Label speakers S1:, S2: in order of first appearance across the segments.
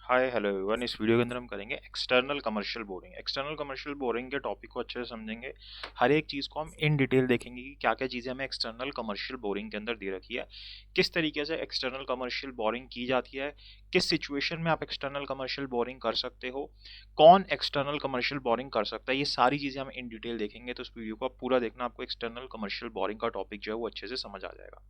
S1: Hi hello everyone. इस video के अंदर हम करेंगे external commercial boring. External commercial boring के टॉपिक को अच्छे से समझेंगे। हर एक चीज़ को हम इन डिटेल देखेंगे कि क्या क्या चीज़ें हमें एक्सटर्नल कमर्शियल बोरिंग के अंदर दे रखी है, किस तरीके से एक्सटर्नल कमर्शियल बोरिंग की जाती है, किस सिचुएशन में आप एक्सटर्नल कमर्शियल बोरिंग कर सकते हो, कौन एक्सटर्नल कमर्शियल बोरिंग कर सकता है। ये सारी चीज़ें हम इन डिटेल देखेंगे, तो इस वीडियो को आप पूरा देखना, आपको एक्सटर्नल कमर्शियल बोरिंग का टॉपिक जो है वो अच्छे से समझ आ जाएगा।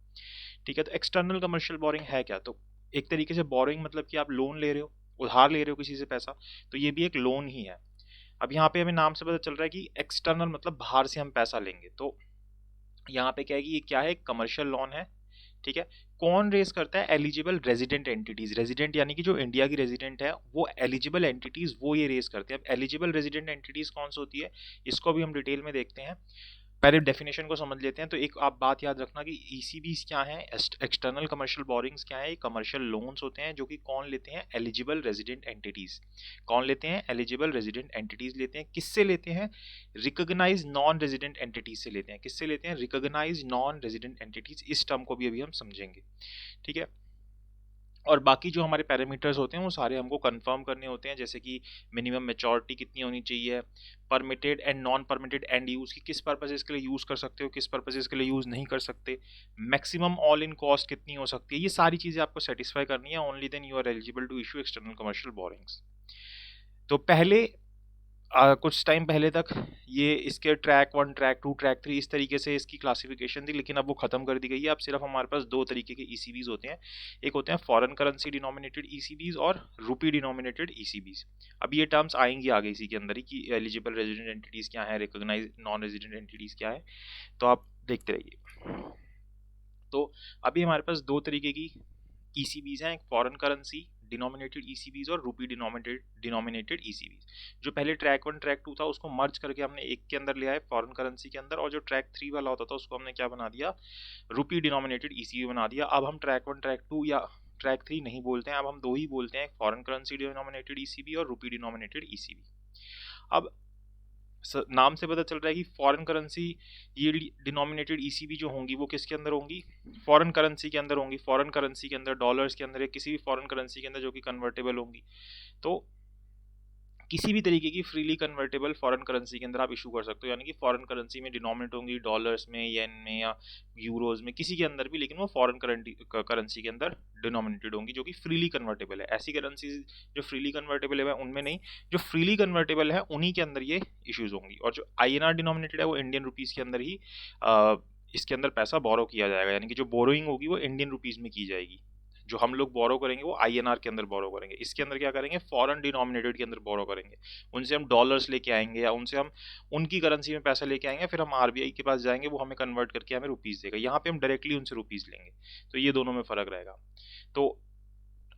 S1: ठीक है, तो एक्सटर्नल कमर्शियल बोरिंग है क्या? तो एक तरीके से बोरिंग मतलब कि आप लोन ले रहे हो, उधार ले रहे हो किसी से पैसा, तो ये भी एक लोन ही है। अब यहाँ पे हमें नाम से पता चल रहा है कि एक्सटर्नल मतलब बाहर से हम पैसा लेंगे, तो यहाँ पे क्या है कि ये क्या है, कमर्शियल लोन है। ठीक है, कौन रेज करता है? Eligible resident entities. रेजिडेंट यानी कि जो इंडिया की रेजिडेंट है, वो एलिजिबल एंटिटीज वो ये रेज करते हैं। अब एलिजिबल रेजिडेंट एंटिटीज कौन सी होती है, इसको भी हम डिटेल में देखते हैं। पहले डेफिनेशन को समझ लेते हैं। तो एक आप बात याद रखना कि ईसीबीज क्या है, एक्सटर्नल कमर्शियल बोरिंग्स क्या है। कमर्शियल लोन्स होते हैं जो कि कौन लेते हैं? Eligible resident entities. कौन लेते हैं? एलिजिबल रेजिडेंट एंटिटीज लेते हैं। किससे लेते हैं? रिकॉग्नाइज नॉन रेजिडेंट एंटिटीज से लेते हैं। किससे लेते हैं? Recognise non resident entities. इस टर्म को भी अभी हम समझेंगे। ठीक है, और बाकी जो हमारे पैरामीटर्स होते हैं वो सारे हमको कंफर्म करने होते हैं, जैसे कि मिनिमम मैच्योरिटी कितनी होनी चाहिए, permitted and non permitted and use की किस पर्पसेस के लिए यूज कर सकते हो, किस पर्पसेस के लिए यूज नहीं कर सकते, मैक्सिमम ऑल इन कॉस्ट कितनी हो सकती है। ये सारी चीजें आपको सेटिस्फाई करनी है। Only then you are eligible to issue external commercial borrowings. तो पहले कुछ टाइम पहले तक ये इसके ट्रैक 1, ट्रैक 2, ट्रैक 3 इस तरीके से इसकी क्लासिफिकेशन थी, लेकिन अब वो खत्म कर दी गई है। अब सिर्फ हमारे पास दो तरीके के ईसीबीज होते हैं। एक होते हैं फॉरेन करेंसी डिनोमिनेटेड ईसीबीज और रुपी डिनोमिनेटेड ईसीबीज। अब ये टर्म्स आएंगी आगे इसी के अंदर ही कि एलिजिबल रेजिडेंट एंटिटीज क्या है, रिकॉग्नाइज नॉन रेजिडेंट एंटिटीज क्या है, तो आप देखते रहिए। तो अभी हमारे पास दो तरीके की ईसीबीज हैं, एक फॉरेन करेंसी डिनोमिनेटेड ईसीबीज और रूपी डिनोमिनेटेड ईसीबीज। जो पहले ट्रैक 1 ट्रैक 2 था उसको मर्ज करके हमने एक के अंदर ले आए, फॉरेन करेंसी के अंदर, और जो ट्रैक 3 वाला होता था उसको हमने क्या बना दिया? रूपी डिनोमिनेटेड ईसीबी बना दिया। अब हम ट्रैक 1 ट्रैक 2 या ट्रैक 3 नहीं बोलते हैं, अब हम दो ही बोलते हैं, फॉरेन करेंसी डिनोमिनेटेड ईसीबी और रूपी डिनोमिनेटेड ईसीबी। अब नाम से पता चल रहा है कि फॉरेन करेंसी ये डिनोमिनेटेड ईसीबी जो होंगी वो किसके अंदर होंगी? फॉरेन करेंसी के अंदर होंगी। फॉरेन करेंसी के अंदर, डॉलर्स के अंदर, या किसी भी फॉरेन करेंसी के अंदर जो कि कन्वर्टेबल होंगी। तो किसी भी तरीके की फ्रीली कन्वर्टेबल फॉरेन करेंसी के अंदर आप इशू कर सकते हो, यानी कि फॉरेन करेंसी में डिनोमिनेट होंगी, डॉलर्स में, येन में, या यूरोज में, किसी के अंदर भी, लेकिन वो फॉरेन करेंसी के अंदर डिनोमिनेटेड होंगी जो कि फ्रीली कन्वर्टेबल है। ऐसी करेंसी जो फ्रीली कन्वर्टेबल है उनमें नहीं, जो फ्रीली कन्वर्टेबल है उन्हीं के अंदर ये इश्यूज होंगी। और जो आईएनआर डिनोमिनेटेड है वो इंडियन रुपीज के अंदर ही इसके अंदर पैसा बोरो किया जाएगा, यानी कि जो बोरोइंग होगी वो इंडियन रुपीज में की जाएगी। जो हम लोग बोरो करेंगे वो आईएनआर के अंदर बोरो करेंगे। इसके अंदर क्या करेंगे? फॉरेन डिनोमिनेटेड के अंदर बोरो करेंगे। उनसे हम डॉलर्स लेके आएंगे, या उनसे हम उनकी करेंसी में पैसा लेके आएंगे, फिर हम आरबीआई के पास जाएंगे, वो हमें कन्वर्ट करके हमें रुपीज देगा। यहाँ पे हम डायरेक्टली उनसे रुपीज लेंगे। तो ये दोनों में फर्क रहेगा। तो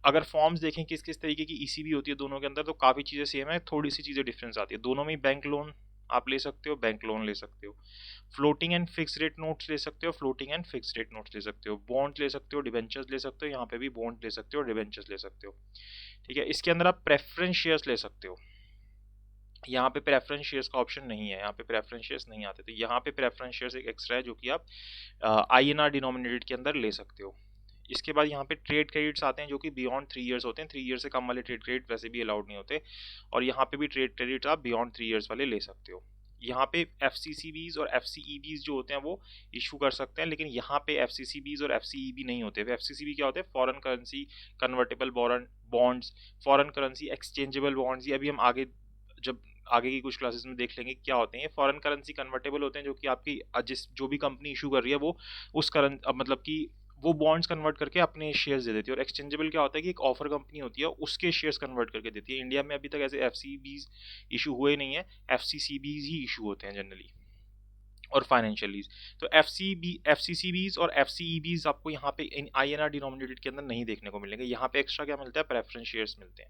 S1: अगर फॉर्म्स देखें किस किस तरीके की ईसीबी होती है दोनों के अंदर, तो काफ़ी चीज़ें सेम है, थोड़ी सी चीज़ें डिफरेंस आती है। दोनों में बैंक लोन आप ले सकते हो, बैंक लोन ले सकते हो, floating and fix rate notes ले सकते हो, floating and fix rate notes ले सकते हो, बॉन्ड ले सकते हो, डिबेंचर्स ले सकते हो, यहाँ पे भी बॉन्ड ले सकते हो, डिबेंचर्स ले सकते हो। ठीक है, इसके अंदर आप प्रेफरेंस शेयर्स ले सकते हो। यहाँ पे प्रेफरेंस शेयर्स का ऑप्शन नहीं है, यहाँ पे प्रेफरेंस शेयर्स नहीं आते, तो यहाँ पे प्रेफरेंस शेयर्स एक एक्स्ट्रा है जो कि आप आईएनआर डिनोमिनेटेड के अंदर ले सकते हो। इसके बाद यहाँ पे ट्रेड क्रेडिट्स आते हैं जो कि बियॉन्ड 3 इयर्स होते हैं। 3 ईयर से कम वाले ट्रेड क्रेडिट वैसे भी अलाउड नहीं होते, और यहाँ पे भी ट्रेड क्रेडिट्स आप बियॉन्ड 3 इयर्स वाले ले सकते हो। यहाँ पे एफसीसीबीज और एफसीईबीज जो होते हैं वो इशू कर सकते हैं, लेकिन यहाँ पे एफसीसीबीज और एफसीईबी नहीं होते। एफसीसीबी क्या होते हैं? Foreign currency convertible bonds, foreign currency exchangeable bonds. ये अभी हम आगे जब आगे की कुछ क्लासेस में देख लेंगे क्या होते हैं। फॉरेन करेंसी कन्वर्टेबल होते हैं जो कि आपकी जिस जो भी कंपनी इशू कर रही है वो उस मतलब कि वो बॉन्ड्स कन्वर्ट करके अपने शेयर्स दे देती है। और एक्सचेंजेबल क्या होता है कि एक ऑफर कंपनी होती है उसके शेयर्स कन्वर्ट करके देती है। इंडिया में अभी तक ऐसे एफसीबीज इशू हुए नहीं है, एफसीसीबीज ही इशू होते हैं जनरली, और फाइनेंशियल लीज। तो एफसीसीबीज और एफसीईबीज आपको यहाँ पे आईएनआर डिनोमिनेटेड के अंदर नहीं देखने को मिलेंगे। यहाँ पे एक्स्ट्रा क्या मिलता है? प्रेफरेंस शेयर्स मिलते हैं,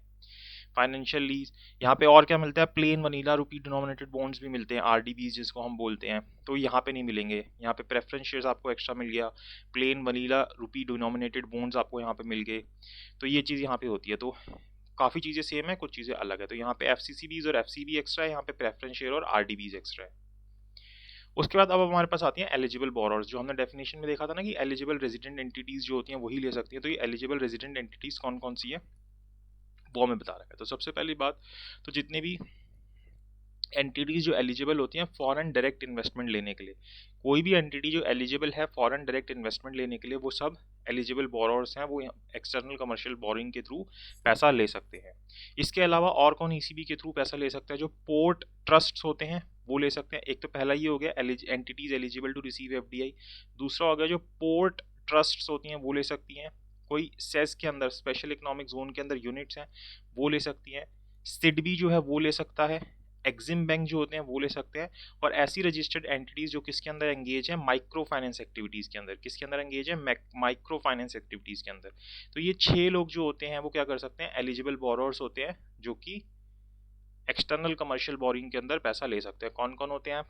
S1: फाइनेंशियल लीज। यहाँ पे और क्या मिलता है? प्लेन वनीला रुपी डिनोमिनेटेड बॉन्ड्स भी मिलते हैं, आरडीबीज जिसको हम बोलते हैं, तो यहाँ पे नहीं मिलेंगे। यहाँ पे प्रेफरेंस शेयर्स आपको एक्स्ट्रा मिल गया, प्लेन वनीला रुपी डिनोमिनेटेड बॉन्ड्स आपको यहाँ पे मिल गए। तो ये चीज़ यहाँ पे होती है। तो काफ़ी चीज़ें सेम है, कुछ चीज़ें अलग है। तो यहाँ पे एफसीसीबीज और एफसीबी एक्स्ट्रा है, यहाँ पे प्रेफरेंस शेयर और आरडीबीज एक्स्ट्रा है। उसके बाद अब हमारे पास आती हैं एलिजिबल बोरोअर्स, जो हमने डेफिनेशन में देखा था ना कि एलिजिबल रेजिडेंट एंटिटीज जो होती हैं वही ले सकती हैं। तो ये एलिजिबल रेजिडेंट एंटिटीज कौन कौन सी है? वो हमें बता रखा है। तो सबसे पहली बात, तो जितने भी एंटिटीज जो एलिजिबल होती हैं फॉरेन डायरेक्ट इन्वेस्टमेंट लेने के लिए, कोई भी एंटिटी जो एलिजिबल है फॉरेन डायरेक्ट इन्वेस्टमेंट लेने के लिए, वो सब एलिजिबल बोरोअर्स हैं, वो एक्सटर्नल कमर्शियल बोरिंग के थ्रू पैसा ले सकते हैं। इसके अलावा और कौन ईसीबी के थ्रू पैसा ले सकता है? जो पोर्ट ट्रस्ट्स होते हैं वो ले सकते हैं। एक तो पहला ये हो गया entities eligible to receive FDI. दूसरा हो गया जो पोर्ट ट्रस्ट्स होती हैं वो ले सकती हैं। कोई सेस के अंदर, स्पेशल इकोनॉमिक जोन के अंदर यूनिट्स हैं, वो ले सकती हैं। सिडबी जो है वो ले सकता है। एग्जिम बैंक जो होते हैं वो ले सकते हैं। और ऐसी रजिस्टर्ड एंटिटीज जो किसके अंदर एंगेज है? माइक्रो फाइनेंस एक्टिविटीज के अंदर। किसके अंदर एंगेज है? माइक्रो फाइनेंस एक्टिविटीज के अंदर। तो ये 6 लोग जो होते हैं वो क्या कर सकते हैं? एलिजिबल बोरोअर्स होते हैं जो कि एक्सटर्नल कमर्शियल बोरिंग के अंदर पैसा ले सकते हैं। कौन कौन होते हैं?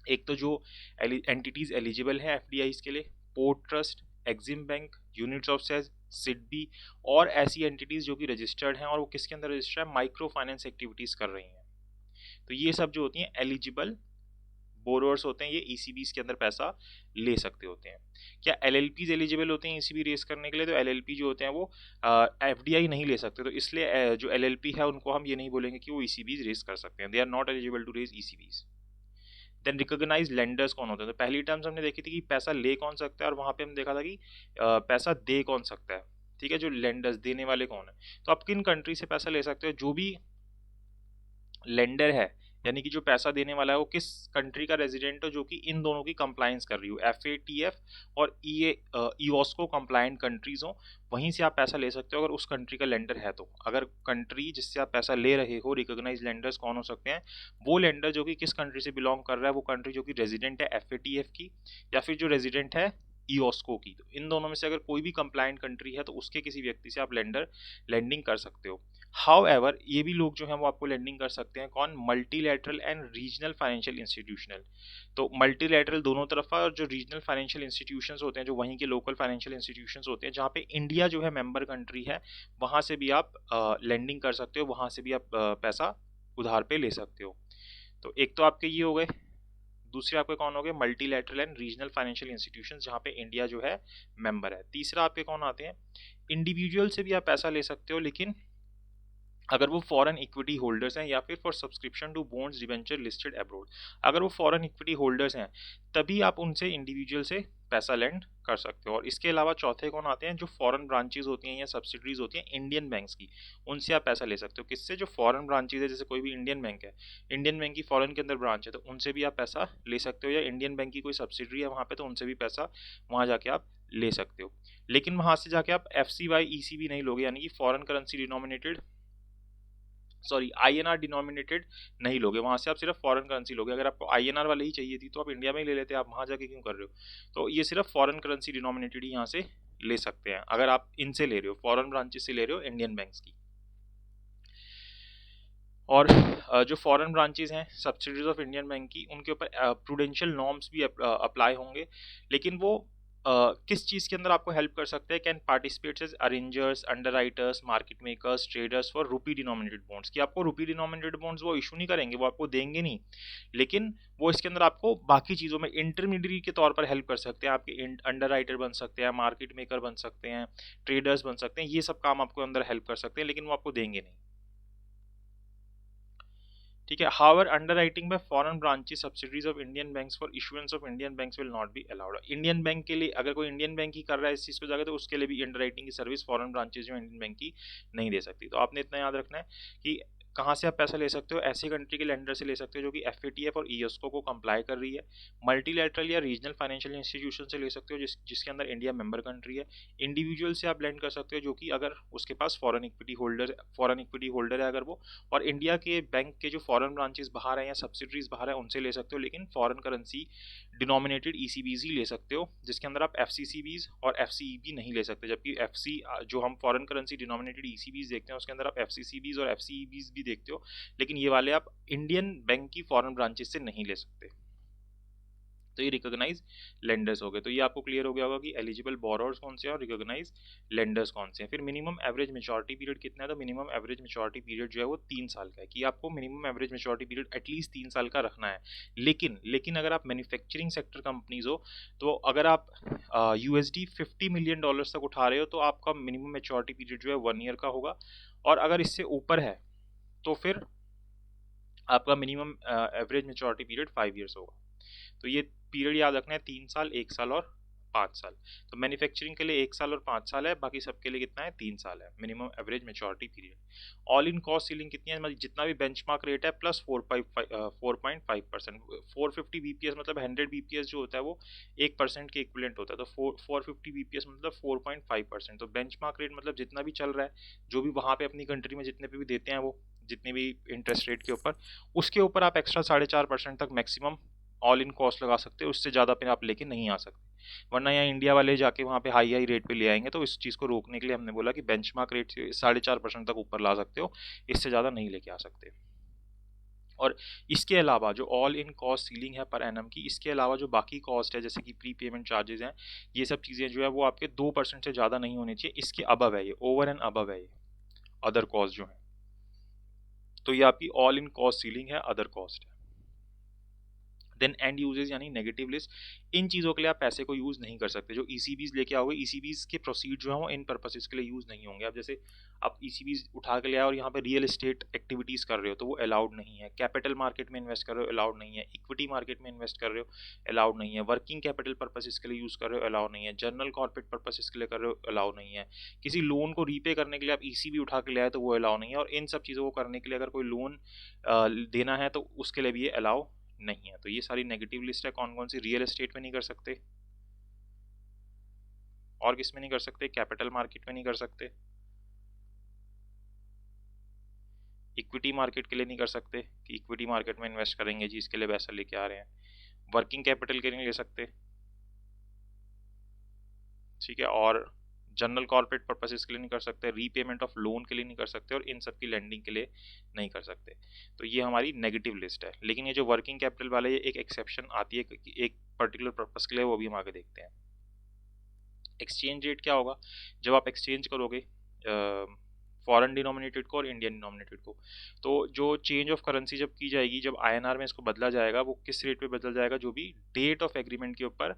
S1: एक तो जो एंटिटीज एलिजिबल है एफडीआईज के लिए, port trust, EXIM bank, units of says, SIDBI, और ऐसी एंटिटीज जो कि रजिस्टर्ड हैं और वो किसके अंदर रजिस्टर्ड है? माइक्रो फाइनेंस एक्टिविटीज कर रही हैं। तो ये सब जो होती हैं एलिजिबल बोरोअर्स होते हैं, ये ईसीबीज के अंदर पैसा ले सकते होते हैं। क्या एलएलपीज एलिजिबल होते हैं ईसीबी रेस करने के लिए? तो एलएलपी जो होते हैं वो एफडीआई नहीं ले सकते, तो इसलिए जो एलएलपी है उनको हम ये नहीं बोलेंगे कि वो ईसीबीज रेस कर सकते हैं। They are not eligible to raise ECBs. Then recognise lenders कौन होते हैं? तो पहली टर्म्स हमने देखी थी कि पैसा ले कौन सकता है, और वहां पे हम देखा था कि पैसा दे कौन सकता है। ठीक है, जो लेंडर्स, देने वाले कौन है? तो आप किन कंट्री से पैसा ले सकते हो? जो भी लेंडर है, यानी कि जो पैसा देने वाला है वो किस कंट्री का रेजिडेंट हो जो कि इन दोनों की कंप्लायंस कर रही हो, एफएटीएफ और ईओस्को कंप्लायंट कंट्रीज हो, वहीं से आप पैसा ले सकते हो अगर उस कंट्री का लेंडर है। तो अगर कंट्री जिससे आप पैसा ले रहे हो, रिकॉग्नाइज लेंडर्स कौन हो सकते हैं? वो लेंडर जो कि किस कंट्री से बिलोंग कर रहा है, वो कंट्री जो कि रेजिडेंट है एफएटीएफ की, या फिर जो रेजिडेंट है ईओस्को की। तो इन दोनों में से अगर कोई भी कंप्लायंट कंट्री है तो उसके किसी व्यक्ति से आप लैंडिंग कर सकते हो। हाउएवर ये भी लोग जो हैं वो आपको लेंडिंग कर सकते हैं। कौन? Multilateral and regional financial institutional. तो मल्टीलैटरल दोनों तरफ है, और जो रीजनल फाइनेंशियल इंस्टीट्यूशंस होते हैं, जो वहीं के लोकल फाइनेंशियल इंस्टीट्यूशंस होते हैं जहाँ पे इंडिया जो है मेंबर कंट्री है, वहाँ से भी आप लेंडिंग कर सकते हो, वहाँ से भी आप पैसा उधार पे ले सकते हो। तो एक तो आपके ये हो गए, दूसरे आपके कौन हो गए? Multilateral and regional financial institutions जहाँ पे इंडिया जो है मेंबर है। तीसरा आपके कौन आते हैं? इंडिविजुअल से भी आप पैसा ले सकते हो, लेकिन अगर वो फॉरेन इक्विटी होल्डर्स हैं, या फिर for subscription to bonds debenture listed abroad. अगर वो फॉरेन इक्विटी होल्डर्स हैं तभी आप उनसे इंडिविजुअल से पैसा लेंड कर सकते हो। और इसके अलावा चौथे कौन आते हैं? जो फॉरेन ब्रांचेज होती हैं या सब्सिडरीज होती हैं इंडियन बैंक्स की, उनसे आप पैसा ले सकते हो। किससे? जो फॉरेन ब्रांचेज है, जैसे कोई भी इंडियन बैंक है, इंडियन बैंक की फॉरेन के अंदर ब्रांच है, तो उनसे भी आप पैसा ले सकते हो, या इंडियन बैंक की कोई सब्सिडरी है वहाँ पे, तो उनसे भी पैसा वहाँ जाके आप ले सकते हो। लेकिन वहाँ से जाके आप एफसीवाई ईसीबी नहीं लोगे, यानी कि foreign currency denominated, sorry INR denominated नहीं लोगे। वहां से आप सिर्फ फॉरेन करेंसी लोगे। अगर आपको आईएनआर वाले ही चाहिए थी तो आप इंडिया में ही ले लेते, आप वहां जाके क्यों कर रहे हो? तो ये सिर्फ फॉरेन करेंसी डिनोमिनेटेड ही यहाँ से ले सकते हैं अगर आप इनसे ले रहे हो, फॉरेन ब्रांचेस से ले रहे हो इंडियन बैंक्स की। और जो फॉरेन ब्रांचेस हैं सब्सिडीज ऑफ इंडियन बैंक की, उनके ऊपर प्रूडेंशियल नॉर्म्स भी अप्लाई होंगे, लेकिन वो किस चीज़ के अंदर आपको हेल्प कर सकते हैं? Can participate as arrangers, underwriters, market makers, traders for rupee denominated bonds. कि आपको रुपी डिनोमिनेटेड बॉन्ड्स वो इशू नहीं करेंगे, वो आपको देंगे नहीं, लेकिन वो इसके अंदर आपको बाकी चीज़ों में इंटरमीडिएट के तौर पर हेल्प कर सकते हैं। आपके अंडरराइटर बन सकते हैं, मार्केट मेकर बन सकते हैं, ट्रेडर्स बन सकते हैं, ये सब काम आपको अंदर हेल्प कर सकते हैं, लेकिन वो आपको देंगे नहीं। ठीक है। However underwriting bye foreign branches subsidies of Indian banks for issuance of Indian banks will not be allowed. Indian bank के लिए अगर कोई इंडियन बैंक ही कर रहा है इस चीज़ को जाकर, तो उसके लिए भी अंडरराइटिंग की सर्विस फॉरेन ब्रांचेस जो इंडियन बैंक की नहीं दे सकती। तो आपने इतना याद रखना है कि कहाँ से आप पैसा ले सकते हो? ऐसी कंट्री के लेंडर से ले सकते हो जो कि एफएटीएफ और ईओस्को को कंप्लाई कर रही है। मल्टीलैटरल या रीजनल फाइनेंशियल इंस्टीट्यूशन से ले सकते हो जिसके अंदर इंडिया मेंबर कंट्री है। इंडिविजुअल से आप लेंड कर सकते हो जो कि अगर उसके पास फॉरेन इक्विटी होल्डर है अगर वो, और इंडिया के बैंक के जो फॉरेन ब्रांचेस बाहर हैं या सब्सिडरीज बाहर हैं उनसे ले सकते हो, लेकिन फॉरेन करेंसी डिनोमिनेटेड ईसीबीज ही ले सकते हो, जिसके अंदर आप एफसीसीबीज और एफसीईबी नहीं ले सकते। जबकि एफसी जो हम फॉरेन करेंसी डिनोमिनेटेड ईसीबीज देखते हैं उसके अंदर आप एफसीसीबीज और एफसीईबीज भी देखते हो, लेकिन ये वाले आप इंडियन बैंक की फॉरेन ब्रांचेस से नहीं ले सकते। तो ये रिकॉग्नाइज लेंडर्स हो गए। तो ये आपको क्लियर हो गया होगा कि एलिजिबल बोरोअर्स कौन से हैं और रिकॉग्नाइज लेंडर्स कौन से हैं। फिर मिनिमम एवरेज मेच्योरिटी पीरियड कितना है, तो मिनिमम एवरेज मेच्योरिटी पीरियड जो है वो 3 साल का है, कि आपको minimum average maturity period at least 3 साल का रखना है। लेकिन अगर आप मैन्युफैक्चरिंग सेक्टर कंपनीज हो, तो अगर आप USD $50 मिलियन तक उठा रहे हो तो आपका मिनिमम मेच्योरिटी पीरियड जो है 1 ईयर का होगा, और अगर इससे ऊपर है तो फिर आपका minimum average maturity period 5 years होगा। तो ये पीरियड याद रखना है, 3 साल, 1 साल और 5 साल। तो मैन्युफैक्चरिंग के लिए 1 साल और 5 साल है, बाकी सबके लिए कितना है, 3 साल है minimum average maturity period. All in cost ceiling कितनी है, मतलब जितना भी बेंचमार्क रेट है प्लस 4.5%। 450 BPS मतलब 100 BPS जो होता है वो 1% के इक्विवेलेंट होता है, तो 450 BPS मतलब 4.5%। तो बेंचमार्क रेट मतलब जितना भी चल रहा है, जो भी वहाँ पे अपनी कंट्री में जितने पे भी देते हैं वो, जितने भी इंटरेस्ट रेट के ऊपर, उसके ऊपर आप एक्स्ट्रा 4.5% तक मैक्सिमम ऑल इन कॉस्ट लगा सकते हो, उससे ज़्यादा फिर आप लेके नहीं आ सकते। वरना यहाँ इंडिया वाले जाके वहाँ पे हाई रेट पे ले आएंगे, तो इस चीज़ को रोकने के लिए हमने बोला कि बेंचमार्क रेट 4.5% तक ऊपर ला सकते हो, इससे ज़्यादा नहीं लेके आ सकते। और इसके अलावा जो ऑल इन कॉस्ट सीलिंग है पर एनम की, इसके अलावा जो बाकी कॉस्ट है जैसे कि प्री पेमेंट चार्जेस हैं, ये सब चीज़ें जो है वो आपके 2% से ज़्यादा नहीं होनी चाहिए, इसके अबव है ये, ओवर एंड अबव है ये अदर कॉस्ट जो है। तो ये आपकी ऑल इन कॉस्ट सीलिंग है, अदर कॉस्ट है। देन एंड यूजेस यानी नेगेटिव लिस्ट, इन चीज़ों के लिए आप पैसे को यूज़ नहीं कर सकते। जो ECBs लेके आओगे, ECBs के प्रोसीड जो है वो इन पर्पसेस के लिए यूज़ नहीं होंगे। अब जैसे आप ECBs उठा के ले आओ और यहाँ पे रियल एस्टेट एक्टिविटीज़ कर रहे हो तो वो अलाउड नहीं है। कैपिटल मार्केट में इन्वेस्ट कर रहे हो, अलाउड नहीं है। इक्विटी मार्केट में इन्वेस्ट कर रहे हो, अलाउड नहीं है। वर्किंग कैपिटल पर्पसेस के लिए यूज़ कर रहे हो, अलाउ नहीं है। जनरल कॉर्पोरेट पर्पसेस के लिए कर रहे हो, अलाउ नहीं है। किसी लोन को रीपे करने के लिए आप ECB उठा के ले आए तो वो अलाउ नहीं है। और इन सब चीज़ों को करने के लिए अगर कोई लोन देना है तो उसके लिए भी ये अलाउ नहीं है। तो ये सारी नेगेटिव लिस्ट है। कौन कौन सी, रियल एस्टेट में नहीं कर सकते, और किस में नहीं कर सकते, कैपिटल मार्केट में नहीं कर सकते, इक्विटी मार्केट के लिए नहीं कर सकते कि इक्विटी मार्केट में इन्वेस्ट करेंगे जी, इसके लिए पैसा लेके आ रहे हैं। वर्किंग कैपिटल के लिए नहीं ले सकते, ठीक है। और जनरल कॉर्पोरेट पर्पसेस के लिए नहीं कर सकते, रीपेमेंट ऑफ लोन के लिए नहीं कर सकते, और इन सब की लैंडिंग के लिए नहीं कर सकते। तो ये हमारी नेगेटिव लिस्ट है। लेकिन ये जो वर्किंग कैपिटल वाले, ये एक एक्सेप्शन आती है कि एक पर्टिकुलर पर्पस के लिए, वो भी हम आगे देखते हैं। एक्सचेंज रेट क्या होगा, जब आप एक्सचेंज करोगे फॉरेन डिनोमिनेटेड को और इंडियन डिनोमिनेटेड को, तो जो चेंज ऑफ करेंसी जब की जाएगी, जब INR में इसको बदला जाएगा, वो किस रेट पे बदला जाएगा, जो भी डेट ऑफ एग्रीमेंट के ऊपर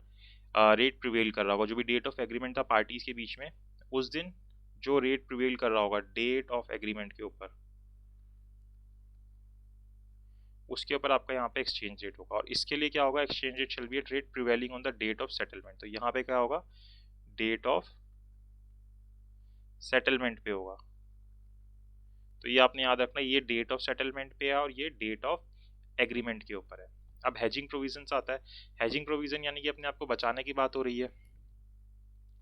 S1: रेट प्रिवेल कर रहा होगा। जो भी डेट ऑफ एग्रीमेंट था पार्टीज के बीच में, उस दिन जो रेट प्रिवेल कर रहा होगा डेट ऑफ एग्रीमेंट के ऊपर, उसके ऊपर आपका यहाँ पे एक्सचेंज रेट होगा। और इसके लिए क्या होगा, exchange rate shall be at rate prevailing on the date of settlement. तो यहाँ पे क्या होगा, डेट ऑफ सेटलमेंट पे होगा। तो ये आपने याद रखना, ये डेट ऑफ सेटलमेंट पे है और ये डेट ऑफ एग्रीमेंट के ऊपर है। अब हेजिंग प्रोविजन आता है। हेजिंग प्रोविजन यानी कि अपने आप को बचाने की बात हो रही है,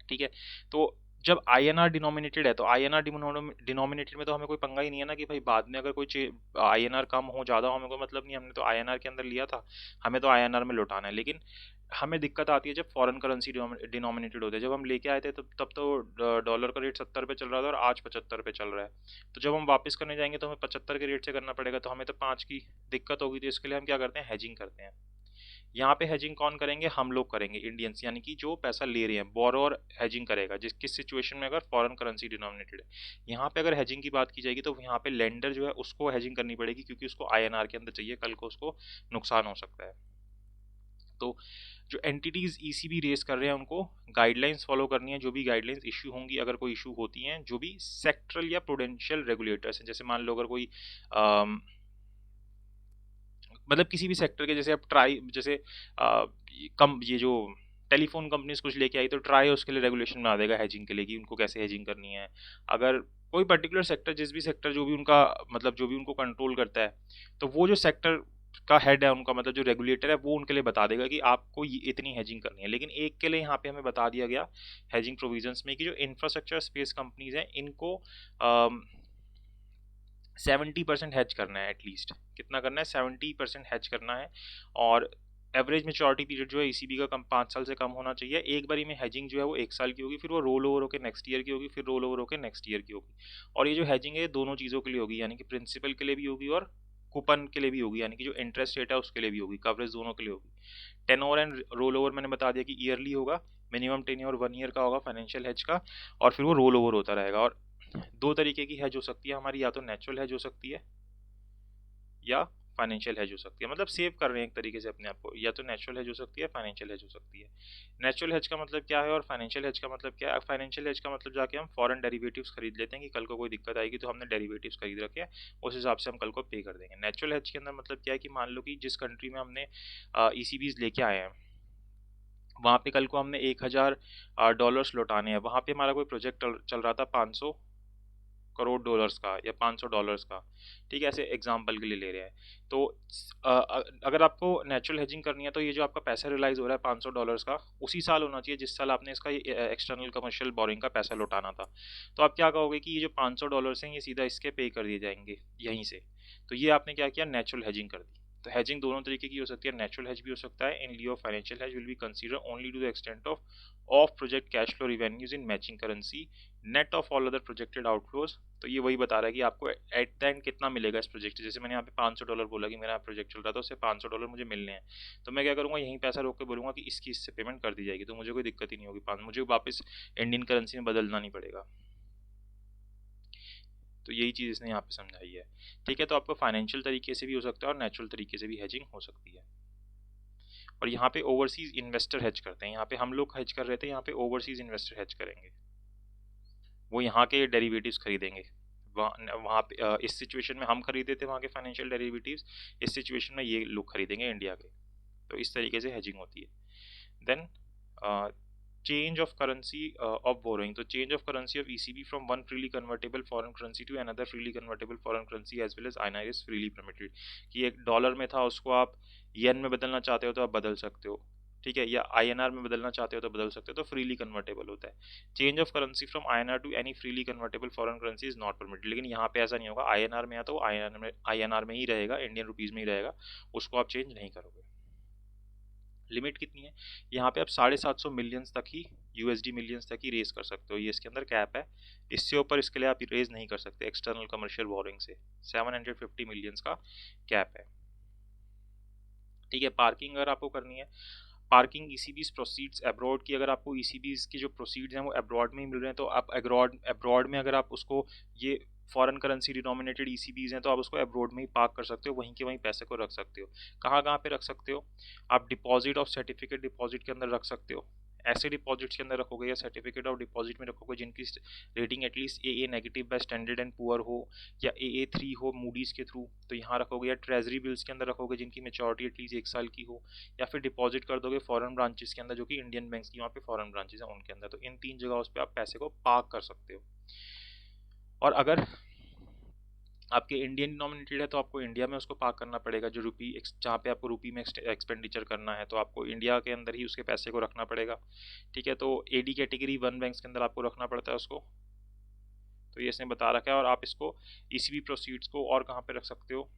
S1: ठीक है। तो जब INR डिनोमिनेटेड है, तो INR डिनोमिनेटेड में तो हमें कोई पंगा ही नहीं है ना, कि भाई बाद में अगर कोई INR कम हो ज़्यादा हो, हमें कोई मतलब नहीं, हमने तो INR के अंदर लिया था, हमें तो INR में लौटाना है। लेकिन हमें दिक्कत आती है जब फॉरेन करेंसी डिनोमिनेटेड होते हैं। जब हम लेके आए थे तब तो डॉलर का रेट 70 पे चल रहा था और आज 75 पे चल रहा है। तो जब हम वापस करने जाएंगे तो हमें 75 के रेट से करना पड़ेगा, तो हमें तो 5 की दिक्कत होगी। तो इसके लिए हम क्या करते हैं, हेजिंग करते हैं। यहाँ पे हेजिंग कौन करेंगे, हम लोग करेंगे, इंडियंस, यानी कि जो पैसा ले रहे हैं, बोरोअर हेजिंग करेगा। जिस किस सिचुएशन में, अगर फॉरेन करेंसी डिनोमिनेटेड है। यहाँ पे अगर हेजिंग की बात की जाएगी तो यहाँ पे लेंडर जो है उसको हेजिंग करनी पड़ेगी, क्योंकि उसको INR के अंदर चाहिए, कल को उसको नुकसान हो सकता है। तो जो एंटिटीज ECB रेस कर रहे हैं उनको गाइडलाइंस फॉलो करनी है। जो भी गाइडलाइंस इशू होंगी, अगर कोई इशू होती हैं, जो भी सेक्टरल या प्रूडेंशियल रेगुलेटर्स हैं, जैसे मान लो अगर कोई मतलब किसी भी सेक्टर के, जैसे अब ट्राई, जैसे कम ये जो टेलीफोन कंपनीज कुछ लेके आई, तो ट्राई उसके लिए रेगुलेशन बना देगा हेजिंग के लिए, कि उनको कैसे हेजिंग करनी है। अगर कोई पर्टिकुलर सेक्टर, जिस भी सेक्टर जो भी उनका मतलब जो भी उनको कंट्रोल करता है, तो वो जो सेक्टर का हेड है उनका, मतलब जो रेगुलेटर है, वो उनके लिए बता देगा कि आपको ये इतनी हेजिंग करनी है। लेकिन एक के लिए यहाँ पे हमें बता दिया गया हेजिंग प्रोविजंस में कि जो इंफ्रास्ट्रक्चर स्पेस कंपनीज हैं, इनको 70% हैच करना है। एटलीस्ट कितना करना है, 70% हैच करना है। और एवरेज मेच्योरिटी पीरियड जो है ECB का 5 साल से कम होना चाहिए। एक बारी में हेजिंग जो है वो 1 साल की होगी, फिर वो रोल ओवर होकर नेक्स्ट ईयर की होगी, फिर रोल ओवर होकर नेक्स्ट ईयर की होगी। और ये जो हेजिंग है दोनों चीज़ों के लिए होगी, यानी कि प्रिंसिपल के लिए भी होगी और कूपन के लिए भी होगी, यानी कि जो इंटरेस्ट रेट है उसके लिए भी होगी, कवरेज दोनों के लिए होगी, टेनोर एंड रोल ओवर मैंने बता दिया कि ईयरली होगा, मिनिमम टेन्योर 1 ईयर का होगा फाइनेंशियल हेज का, और फिर वो रोल ओवर होता रहेगा। और दो तरीके की हेज हो सकती है हमारी, या तो नेचुरल हेज हो सकती है या फाइनेंशियल हेज हो सकती है। मतलब सेव कर रहे हैं एक तरीके से अपने आप को, या तो नेचुरल हेज हो सकती है, फाइनेंशियल हेज हो सकती है। नेचुरल हेज का मतलब क्या है और फाइनेंशियल हेज का मतलब क्या है? फाइनेंशियल हेज का मतलब जाके हम फॉरेन डेरिवेटिव्स खरीद लेते हैं कि कल को कोई दिक्कत आएगी तो हमने डेरिवेटिव्स खरीद रखे हैं, उस हिसाब से हम कल को पे कर देंगे। नेचुरल हेज के अंदर मतलब क्या है कि मान लो कि जिस कंट्री में हमने ECBs लेके आए हैं, वहाँ पे कल को हमने $1000 लौटाने हैं, वहाँ पे हमारा कोई प्रोजेक्ट चल रहा था $500 करोड़ का या $500 का, ठीक है, ऐसे एग्जाम्पल के लिए ले रहे हैं। तो अगर आपको नेचुरल हेजिंग करनी है तो ये जो आपका पैसा रियलाइज हो रहा है $500 का, उसी साल होना चाहिए जिस साल आपने इसका एक्सटर्नल कमर्शियल बोरिंग का पैसा लौटाना था। तो आप क्या कहोगे कि ये जो $500 हैं ये सीधा इसके पे कर दिए जाएंगे यहीं से, तो ये आपने क्या किया, नेचुरल हेजिंग कर दी। तो हेजिंग दोनों तरीके की हो सकती है, नेचुरल हेज भी हो सकता है। In lieu of financial hedge will be consider only to the extent of project cash flow revenues in matching currency net of all other projected outflows. तो ये वही बता रहा है कि आपको एट द एंड कितना मिलेगा इस प्रोजेक्ट से। जैसे मैंने यहाँ पे $500 बोला कि मेरा प्रोजेक्ट चल रहा था, उससे $500 मुझे मिलने हैं, तो मैं क्या करूँगा, यहीं पैसा रोक के बोलूँगा कि इसकी इससे पेमेंट कर दी जाएगी, तो मुझे कोई दिक्कत ही नहीं होगी, मुझे वापस इंडियन करेंसी में बदलना नहीं पड़ेगा। तो यही चीज़ इसने यहाँ पे समझाई है, ठीक है। तो आपको फाइनेंशियल तरीके से भी हो सकता है और नेचुरल तरीके से भी हेजिंग हो सकती है। और यहाँ पे ओवरसीज इन्वेस्टर हेज करते हैं, यहाँ पे हम लोग हेज कर रहे थे, यहाँ पे ओवरसीज इन्वेस्टर हेज करेंगे, वो यहाँ के डेरिवेटिव्स खरीदेंगे। वहाँ पे इस सिचुएशन में हम खरीदे थे वहाँ के फाइनेंशियल डेरिवेटिव्स, इस सिचुएशन में ये लोग खरीदेंगे इंडिया के। तो इस तरीके से हेजिंग होती है। Then change of currency of borrowing. तो change of currency of ECB from one freely convertible foreign currency to another freely convertible foreign currency as well as INR is freely permitted. कि एक dollar में था उसको आप येन में बदलना चाहते हो तो आप बदल सकते हो, ठीक है, या INR में बदलना चाहते हो तो बदल सकते हो, तो फ्रीली कन्वर्टेबल होता है। Change of currency from INR to any freely convertible foreign currency is not permitted. लेकिन यहाँ पे ऐसा नहीं होगा, INR में है तो INR में ही रहेगा, इंडियन रुपीज़ में ही रहेगा, उसको आप चेंज नहीं करोगे। लिमिट कितनी है यहाँ पे, आप 750 मिलियंस तक ही, USD मिलियंस तक ही रेज कर सकते हो, ये इसके अंदर कैप है। इससे ऊपर इसके लिए आप रेज नहीं कर सकते एक्सटर्नल कमर्शियल बोरिंग से। 750 मिलियंस का कैप है, ठीक है। पार्किंग अगर आपको करनी है, पार्किंग ECBs प्रोसीड्स अब्रॉड की, अगर आपको ECBs की जो प्रोसीड्स हैं वो अब्रॉड में ही मिल रहे हैं, तो आप अब्रॉड में अगर आप उसको, ये फॉरेन करेंसी डिनोमिनेटेड ECBs हैं, तो आप उसको अब्रॉड में ही पार्क कर सकते हो, वहीं के वहीं पैसे को रख सकते हो। कहाँ कहाँ पे रख सकते हो आप, डिपॉजिट ऑफ सर्टिफिकेट डिपॉजिट के अंदर रख सकते हो, ऐसे डिपॉजिट्स के अंदर रखोगे, या सर्टिफिकेट ऑफ डिपॉजिट में रखोगे जिनकी rating at least AA negative by standard and poor हो, या AA3 हो मूडीज़ के थ्रू, तो यहाँ रखोगे। या ट्रेजरी बिल्स के अंदर रखोगे जिनकी मेच्योरिटी एटलीस्ट 1 साल की हो, या फिर डिपॉजिट कर दोगे फॉरेन ब्रांचेस के अंदर, जो कि इंडियन बैंक्स की वहाँ पे फॉरेन ब्रांचेस हैं उनके अंदर। तो इन 3 जगहों पे आप पैसे को पार्क कर सकते हो। और अगर आपके इंडियन डिनोमिनेटेड है तो आपको इंडिया में उसको पार्क करना पड़ेगा, जो रुपी जहाँ पे आपको रुपी में एक्सपेंडिचर करना है, तो आपको इंडिया के अंदर ही उसके पैसे को रखना पड़ेगा, ठीक है। तो AD कैटेगरी 1 बैंक्स के अंदर आपको रखना पड़ता है उसको, तो ये इसने बता रखा है। और आप इसको ECB प्रोसीड्स को और कहाँ पे रख सकते हो,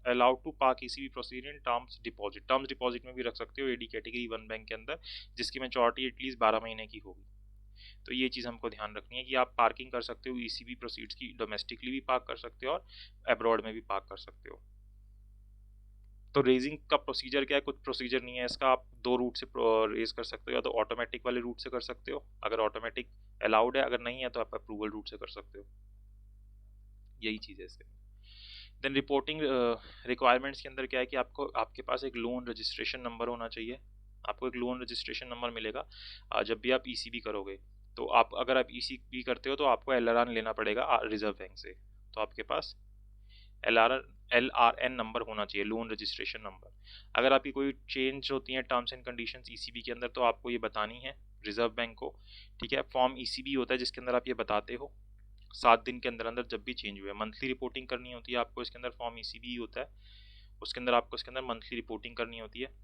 S1: allowed to park ECB proceed in terms deposit में भी रख सकते हो AD कैटेगरी 1 बैंक के अंदर, जिसकी मैच्योरिटी एटलीस्ट 12 महीने की होगी। तो ये चीज़ हमको ध्यान रखनी है कि आप पार्किंग कर सकते हो ECB प्रोसीड्स की, डोमेस्टिकली भी पार्क कर सकते हो और अब्रॉड में भी पार्क कर सकते हो। तो रेजिंग का प्रोसीजर क्या है, कुछ प्रोसीजर नहीं है इसका, आप 2 रूट से रेज कर सकते हो, या तो ऑटोमेटिक वाले रूट से कर सकते हो, अगर ऑटोमेटिक अलाउड है, अगर नहीं है तो आप अप्रूवल रूट से कर सकते हो, यही चीज़ है इसके। देन रिपोर्टिंग रिक्वायरमेंट्स के अंदर क्या है कि आपको, आपके पास एक लोन रजिस्ट्रेशन नंबर होना चाहिए। आपको एक लोन रजिस्ट्रेशन नंबर मिलेगा जब भी आप ECB करोगे। तो आप अगर आप ECB करते हो तो आपको LRN लेना पड़ेगा रिजर्व बैंक से, तो आपके पास LRN नंबर होना चाहिए, लोन रजिस्ट्रेशन नंबर। अगर आपकी कोई चेंज होती है टर्म्स एंड कंडीशंस ECB के अंदर, तो आपको ये बतानी है रिजर्व बैंक को, ठीक है। फॉर्म ECB होता है जिसके अंदर आप ये बताते हो 7 दिन के अंदर अंदर जब भी चेंज हुए। मंथली रिपोर्टिंग करनी होती है आपको, इसके अंदर फॉर्म ECB होता है, उसके अंदर आपको इसके अंदर मंथली रिपोर्टिंग करनी होती है।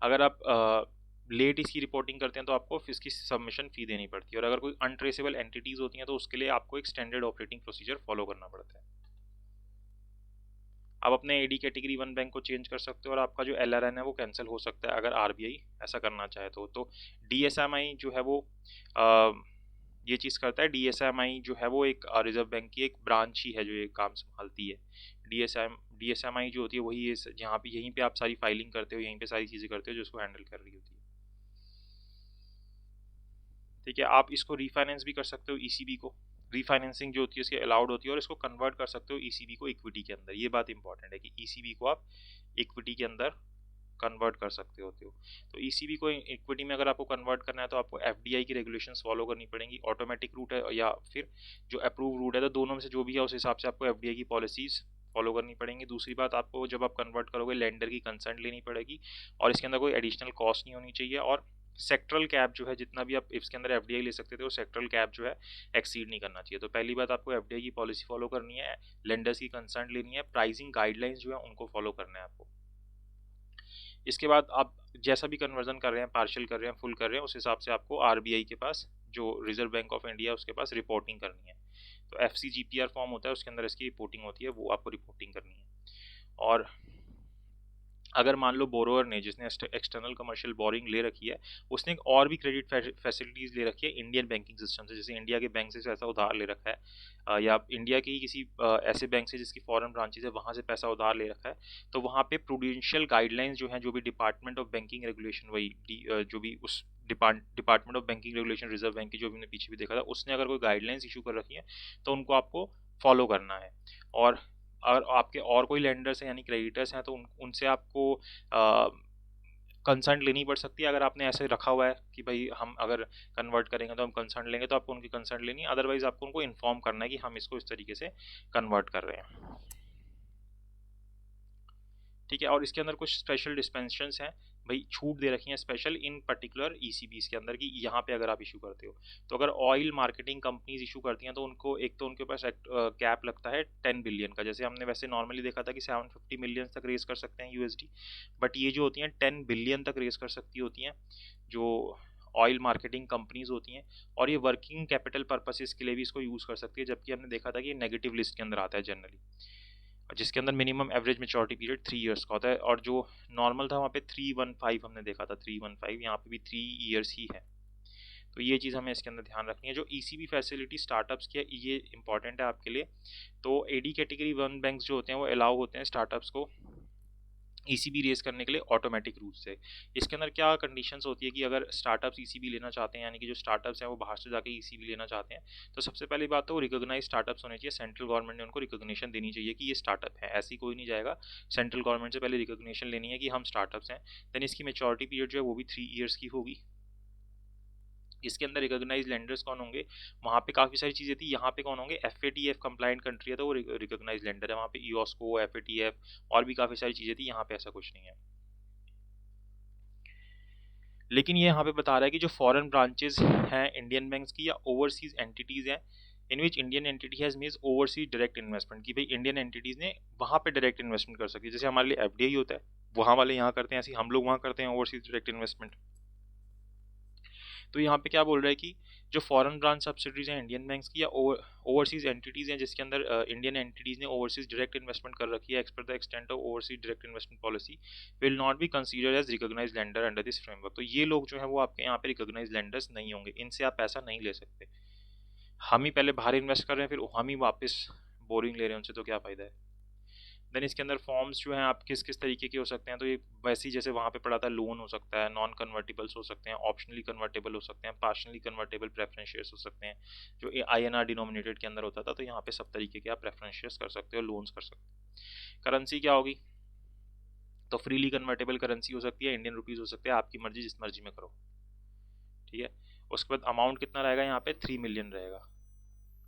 S1: अगर आप लेट इसकी रिपोर्टिंग करते हैं तो आपको इसकी सबमिशन फ़ी देनी पड़ती है। और अगर कोई अनट्रेसेबल एंटिटीज़ होती हैं तो उसके लिए आपको एक स्टैंडर्ड ऑपरेटिंग प्रोसीजर फॉलो करना पड़ता है। आप अपने AD कैटेगरी 1 बैंक को चेंज कर सकते हो, और आपका जो LRN है वो कैंसिल हो सकता है अगर RBI ऐसा करना चाहे तो DSMI जो है वो ये चीज़ करता है। DSMI जो है वो एक रिजर्व बैंक की एक ब्रांच ही है जो ये काम संभालती है। DSMI जो होती है वही जहाँ पे यहीं पे आप सारी फाइलिंग करते हो, यहीं पे सारी चीज़ें करते हो जो उसको हैंडल कर रही होती है। ठीक है, आप इसको रीफाइनेंस भी कर सकते हो ECB को, रीफाइनेंसिंग जो होती है उसके अलाउड होती है, और इसको कन्वर्ट कर सकते हो ECB को इक्विटी के अंदर। ये बात इंपॉर्टेंट है कि ECB को आप इक्विटी के अंदर कन्वर्ट कर सकते होते हो। तो ECB को इक्विटी में अगर आपको कन्वर्ट करना है तो आपको FDI की रेगुलेशंस फॉलो करनी पड़ेंगी। ऑटोमेटिक रूट है या फिर जो अप्रूव रूट है, तो दोनों में से जो भी है उस हिसाब से आपको FDI की पॉलिसीज फॉलो करनी पड़ेंगी। दूसरी बात, आपको जब आप कन्वर्ट करोगे लेंडर की कंसेंट लेनी पड़ेगी, और इसके अंदर कोई एडिशनल कॉस्ट नहीं होनी चाहिए। और सेक्टरल कैप जो है, जितना भी आप इसके अंदर FDI ले सकते थे, वो सेक्टरल कैप जो है एक्सीड नहीं करना चाहिए। तो पहली बात, आपको FDI की पॉलिसी फॉलो करनी है, लेंडर्स की कंसेंट लेनी है, प्राइसिंग गाइडलाइंस जो है उनको फॉलो करना है आपको। इसके बाद आप जैसा भी कन्वर्जन कर रहे हैं, पार्शियल कर रहे हैं, फुल कर रहे हैं, उस हिसाब से आपको RBI के पास, जो रिजर्व बैंक ऑफ इंडिया, उसके पास रिपोर्टिंग करनी है। तो FCGPR फॉर्म होता है, उसके अंदर इसकी रिपोर्टिंग होती है, वो आपको रिपोर्टिंग करनी है। और अगर मान लो बोरोअर ने, जिसने एक्सटर्नल कमर्शियल बोरिंग ले रखी है, उसने एक और भी क्रेडिट फैसिलिटीज़ ले रखी है इंडियन बैंकिंग सिस्टम से, जैसे इंडिया के बैंक से ऐसा उधार ले रखा है, या इंडिया के ही किसी ऐसे बैंक से जिसकी फॉरेन ब्रांचेज है वहाँ से पैसा उधार ले रखा है, तो वहाँ पे प्रूडेंशियल गाइडलाइंस जो हैं, जो भी डिपार्टमेंट ऑफ बैंकिंग रेगुलेशन, वही जो भी उस department of banking regulation, reserve bank की, जो भी हमने पीछे भी देखा था, उसने अगर कोई गाइडलाइंस इशू कर रखी है तो उनको आपको फॉलो करना है। और अगर आपके और कोई लेंडर्स हैं यानी क्रेडिटर्स हैं, तो उनसे आपको कंसर्न लेनी पड़ सकती है। अगर आपने ऐसे रखा हुआ है कि भाई हम अगर कन्वर्ट करेंगे तो हम कंसर्न लेंगे, तो आपको उनकी कंसर्न लेनी है, अदरवाइज आपको उनको इन्फॉर्म करना है कि हम इसको इस तरीके से कन्वर्ट कर रहे हैं। ठीक है, और इसके अंदर कुछ स्पेशल डिस्पेंशंस हैं, भाई छूट दे रखी है स्पेशल इन पर्टिकुलर ECBs के अंदर, कि यहाँ पे अगर आप इशू करते हो, तो अगर ऑयल मार्केटिंग कंपनीज इशू करती हैं तो उनको एक तो उनके पास कैप लगता है 10 बिलियन का, जैसे हमने वैसे नॉर्मली देखा था कि 750 मिलियन तक रेस कर सकते हैं USD, बट ये जो होती हैं 10 बिलियन तक रेस कर सकती होती हैं जो ऑयल मार्केटिंग कंपनीज होती हैं, और ये वर्किंग कैपिटल पर्पसेस के लिए भी इसको यूज़ कर सकती है, जबकि हमने देखा था कि ये नेगेटिव लिस्ट के अंदर आता है जनरली, जिसके अंदर minimum average maturity period 3 years का होता है, और जो नॉर्मल था वहाँ पे 315 हमने देखा था, 315, यहाँ पे भी 3 इयर्स ही है। तो ये चीज़ हमें इसके अंदर ध्यान रखनी है। जो ECB फैसिलिटी स्टार्टअप्स की है, ये इंपॉर्टेंट है आपके लिए। तो AD कैटेगरी 1 बैंक्स जो होते हैं वो अलाउ होते हैं स्टार्टअप्स को ECB रेस करने के लिए ऑटोमेटिक रूट से। इसके अंदर क्या कंडीशंस होती है कि अगर स्टार्टअप्स ECB लेना चाहते हैं, यानी कि जो स्टार्टअप्स हैं वो बाहर से जाके ECB लेना चाहते हैं, तो सबसे पहली बात तो वो रिकॉग्नाइज स्टार्टअप्स होने चाहिए। सेंट्रल गवर्नमेंट ने उनको रिकॉग्निशन देनी चाहिए कि ये स्टार्टअप है, ऐसी कोई नहीं जाएगा। सेंट्रल गवर्नमेंट से पहले रिकॉग्निशन लेनी है कि हम स्टार्टअप्स हैं। देन इसकी मेच्योरिटी पीरियड जो है वो भी 3 ईयर्स की होगी। इसके अंदर रिकॉग्नाइज लेंडर्स कौन होंगे, वहाँ पे काफ़ी सारी चीज़ें थी, यहाँ पे कौन होंगे, FATF कंप्लाइंट कंट्री है तो वो रिकॉग्नाइज लेंडर है, वहाँ पे IOSCO, FATF और भी काफ़ी सारी चीज़ें थी, यहाँ पे ऐसा कुछ नहीं है। लेकिन ये यहाँ पे बता रहा है कि जो फॉरेन ब्रांचेस हैं इंडियन बैंक्स की या ओवरसीज एंटिटीज़ हैं, in which Indian entity has means overseas direct investment, की भाई इंडियन एंटिटीज़ ने वहाँ पे डायरेक्ट इन्वेस्टमेंट कर सकी, जैसे हमारे लिए FDI होता है, वहाँ वाले यहाँ करते हैं, ऐसे हम लोग वहाँ करते हैं ओवरसीज डायरेक्ट इन्वेस्टमेंट। तो यहाँ पे क्या बोल रहा है कि जो फॉरेन ब्रांच सब्सिडरीज हैं इंडियन बैंक्स की या ओवरसीज एंटिटीज़ हैं जिसके अंदर इंडियन एंटिटीज़ ने ओवरसीज डायरेक्ट इन्वेस्टमेंट कर रखी है, expect the extent of overseas direct investment policy will not be considered as recognised lender under this framework. तो ये लोग जो है वो आपके यहाँ पे रिकॉग्नाइज्ड लेंडर्स नहीं होंगे, इनसे आप पैसा नहीं ले सकते। हम ही पहले बाहर इन्वेस्ट कर रहे हैं, फिर हम ही वापस बोरिंग ले रहे हैं उनसे, तो क्या फ़ायदा है। देन इसके अंदर फॉर्म्स जो हैं आप किस किस तरीके के हो सकते हैं, तो ये वैसे ही जैसे वहाँ पे पढ़ा था, लोन हो सकता है, नॉन कन्वर्टेबल्स हो सकते हैं, ऑप्शनली कन्वर्टेबल हो सकते हैं, पार्शनली कन्वर्टेबल प्रेफरेंस शेयर्स हो सकते हैं, जो INR डिनोमिनेटेड के अंदर होता था, तो यहाँ पे सब तरीके के आप प्रेफरेंस शेयर्स कर सकते हो, लोन्स कर सकते हो। करेंसी क्या होगी, तो फ्रीली कन्वर्टेबल करेंसी हो सकती है, इंडियन रुपीज़ हो सकते हैं, आपकी मर्जी, जिस मर्जी में करो। ठीक है, उसके बाद अमाउंट कितना रहेगा, यहाँ पे 3 मिलियन रहेगा,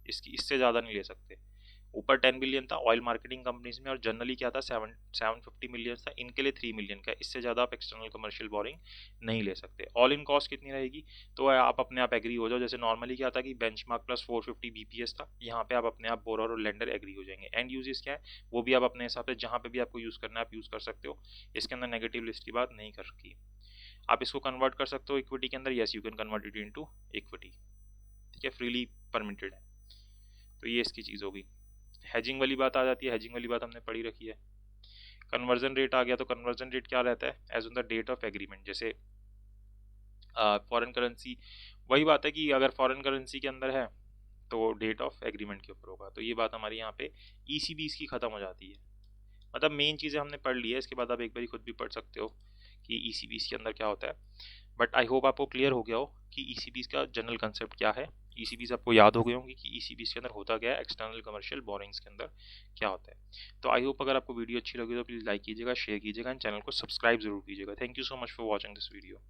S1: इससे ज़्यादा नहीं ले सकते। ऊपर 10 बिलियन था ऑयल मार्केटिंग कंपनीज में, और जनरली क्या था 750 मिलियन था, इनके लिए 3 मिलियन का, इससे ज़्यादा आप एक्सटर्नल कमर्शियल बोरिंग नहीं ले सकते। ऑल इन कॉस्ट कितनी रहेगी, तो आप अपने आप एग्री हो जाओ, जैसे नॉर्मली क्या था कि बेंचमार्क प्लस 450 BPS था, यहाँ पे आप अपने आप बोरर और लेंडर एग्री हो जाएंगे। एंड यूजेस क्या है वो भी आप अपने हिसाब से जहाँ पे भी आपको यूज़ करना है आप यूज़ कर सकते हो, इसके अंदर नेगेटिव लिस्ट की बात नहीं कर रखी। आप इसको कन्वर्ट कर सकते हो इक्विटी के अंदर, yes you can convert it into equity. ठीक है, फ्रीली परमिटेड है। तो ये इसकी चीज़ होगी। हेजिंग वाली बात आ जाती है, हेजिंग वाली बात हमने पढ़ी रखी है। कन्वर्जन रेट आ गया, तो कन्वर्जन रेट क्या रहता है, as on the date of agreement. जैसे फॉरेन करेंसी, वही बात है कि अगर फॉरेन करेंसी के अंदर है तो डेट ऑफ एग्रीमेंट के ऊपर होगा। तो ये बात हमारी यहाँ पे ECBs की ख़त्म हो जाती है। मतलब मेन चीज़ें हमने पढ़ ली है, इसके बाद आप एक बार खुद भी पढ़ सकते हो कि ईसीबीज के अंदर क्या होता है। बट आई होप आपको क्लियर हो गया हो कि ईसीबीज का जनरल कंसेप्ट क्या है। ईसीबीज आपको याद हो गए होंगे कि ईसीबीज के अंदर होता क्या है, एक्सटर्नल कमर्शियल बोरिंग्स के अंदर क्या होता है। तो आई होप अगर आपको वीडियो अच्छी लगी तो प्लीज़ लाइक कीजिएगा, शेयर कीजिएगा एंड चैनल को सब्सक्राइब जरूर कीजिएगा। Thank you so much for watching this video.